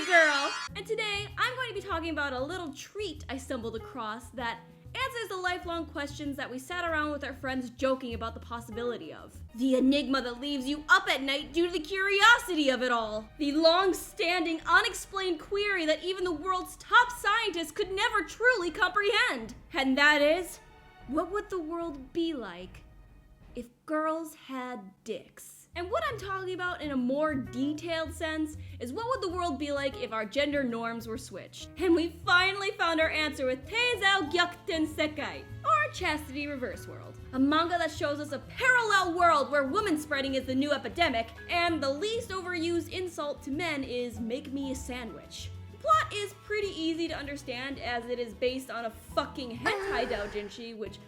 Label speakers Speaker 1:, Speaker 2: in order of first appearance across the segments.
Speaker 1: girl! And today, I'm going to be talking about a little treat I stumbled across that answers the lifelong questions that we sat around with our friends joking about the possibility of. The enigma that leaves you up at night due to the curiosity of it all. The long-standing, unexplained query that even the world's top scientists could never truly comprehend. And that is, what would the world be like if girls had dicks? And what I'm talking about in a more detailed sense is what would the world be like if our gender norms were switched? And we finally found our answer with Teisou Gyakuten Sekai, or Chastity Reverse World. A manga that shows us a parallel world where woman spreading is the new epidemic, and the least overused insult to men is make me a sandwich. The plot is pretty easy to understand as it is based on a fucking hentai doujinshi, which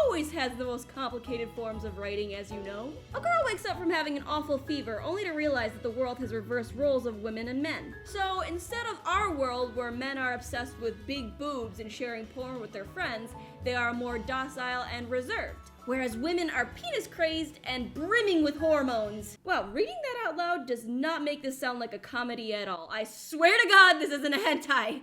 Speaker 1: always has the most complicated forms of writing, as you know. A girl wakes up from having an awful fever only to realize that the world has reversed roles of women and men. So instead of our world where men are obsessed with big boobs and sharing porn with their friends, they are more docile and reserved. Whereas women are penis crazed and brimming with hormones. Wow, reading that out loud does not make this sound like a comedy at all. I swear to God, this isn't a hentai.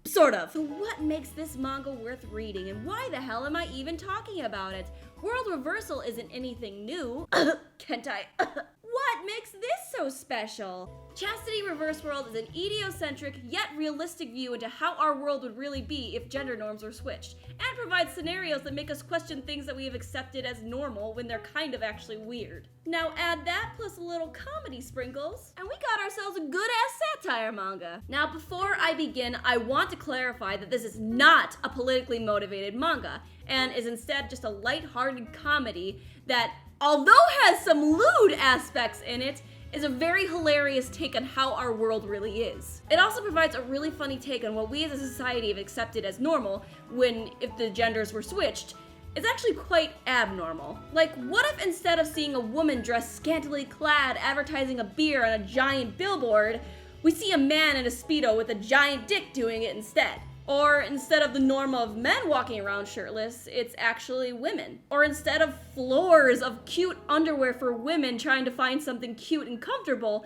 Speaker 1: Sort of. So what makes this manga worth reading, and why the hell am I even talking about it? World reversal isn't anything new. Hentai. What makes this so special? Chastity Reverse World is an idiocentric yet realistic view into how our world would really be if gender norms were switched, and provides scenarios that make us question things that we have accepted as normal when they're kind of actually weird. Now add that plus a little comedy sprinkles, and we got ourselves a good-ass satire manga. Now before I begin, I want to clarify that this is not a politically motivated manga, and is instead just a light-hearted comedy that, although has some lewd aspects in it, is a very hilarious take on how our world really is. It also provides a really funny take on what we as a society have accepted as normal when, if the genders were switched, it's actually quite abnormal. Like, what if instead of seeing a woman dressed scantily clad advertising a beer on a giant billboard, we see a man in a Speedo with a giant dick doing it instead? Or instead of the norm of men walking around shirtless, it's actually women. Or instead of floors of cute underwear for women trying to find something cute and comfortable,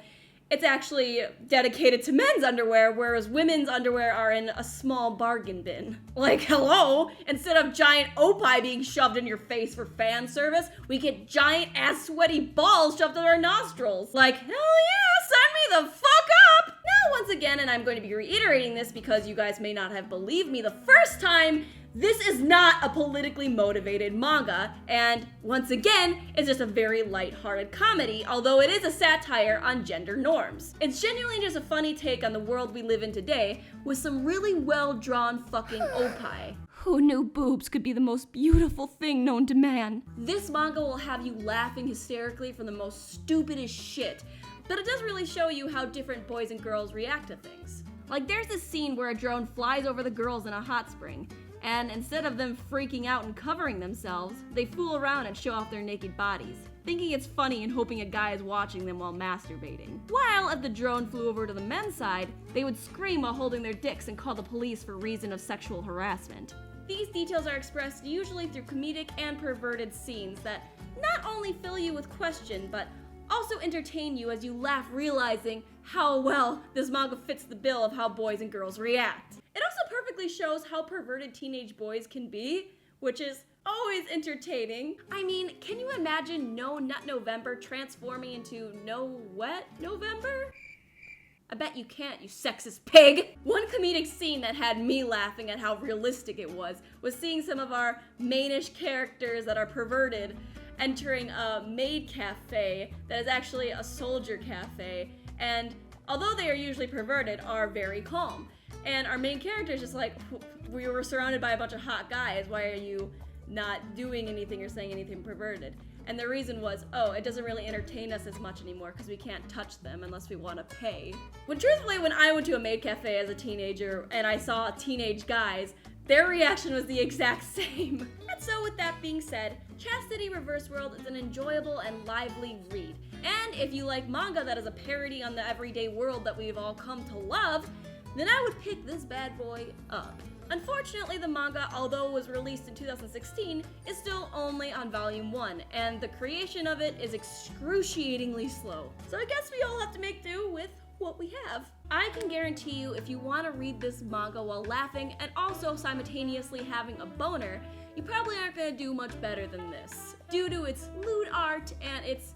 Speaker 1: it's actually dedicated to men's underwear, whereas women's underwear are in a small bargain bin. Like, hello? Instead of giant opie being shoved in your face for fan service, we get giant ass sweaty balls shoved in our nostrils. Like, hell yeah, send me the fuck up! Now, once again, and I'm going to be reiterating this because you guys may not have believed me the first time, this is not a politically motivated manga, and once again, it's just a very light-hearted comedy, although it is a satire on gender norms. It's genuinely just a funny take on the world we live in today, with some really well-drawn fucking opie. Who knew boobs could be the most beautiful thing known to man? This manga will have you laughing hysterically from the most stupidest shit, but it does really show you how different boys and girls react to things. Like, there's this scene where a drone flies over the girls in a hot spring, and instead of them freaking out and covering themselves, they fool around and show off their naked bodies, thinking it's funny and hoping a guy is watching them while masturbating. While if the drone flew over to the men's side, they would scream while holding their dicks and call the police for reason of sexual harassment. These details are expressed usually through comedic and perverted scenes that not only fill you with question, but also entertain you as you laugh realizing how well this manga fits the bill of how boys and girls react. It also perfectly shows how perverted teenage boys can be, which is always entertaining. I mean, can you imagine No Nut November transforming into No Wet November? I bet you can't, you sexist pig! One comedic scene that had me laughing at how realistic it was seeing some of our mainish characters that are perverted entering a maid cafe that is actually a soldier cafe, and although they are usually perverted, are very calm. And our main character is just like, we were surrounded by a bunch of hot guys, why are you not doing anything or saying anything perverted? And the reason was, oh, it doesn't really entertain us as much anymore because we can't touch them unless we want to pay. When truthfully, when I went to a maid cafe as a teenager and I saw teenage guys, their reaction was the exact same. And so with that being said, Chastity Reverse World is an enjoyable and lively read. And if you like manga that is a parody on the everyday world that we've all come to love, then I would pick this bad boy up. Unfortunately, the manga, although it was released in 2016, is still only on volume 1, and the creation of it is excruciatingly slow. So I guess we all have to make do with what we have. have. I can guarantee you if you want to read this manga while laughing and also simultaneously having a boner, you probably aren't going to do much better than this, due to its lewd art and its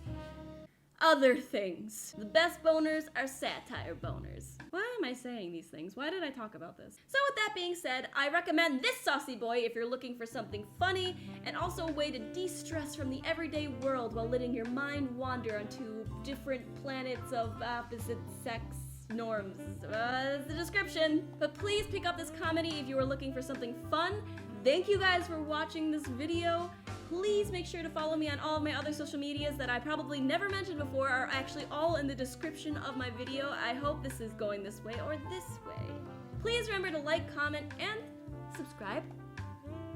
Speaker 1: other things. The best boners are satire boners. Why am I saying these things? Why did I talk about this? So with that being said, I recommend this saucy boy if you're looking for something funny and also a way to de-stress from the everyday world while letting your mind wander onto different planets of opposite sex norms. The description. But please pick up this comedy if you are looking for something fun. Thank you guys for watching this video. Please make sure to follow me on all of my other social medias that I probably never mentioned before are actually all in the description of my video. I hope this is going this way or this way. Please remember to like, comment, and subscribe.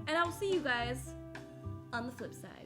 Speaker 1: And I will see you guys on the flip side.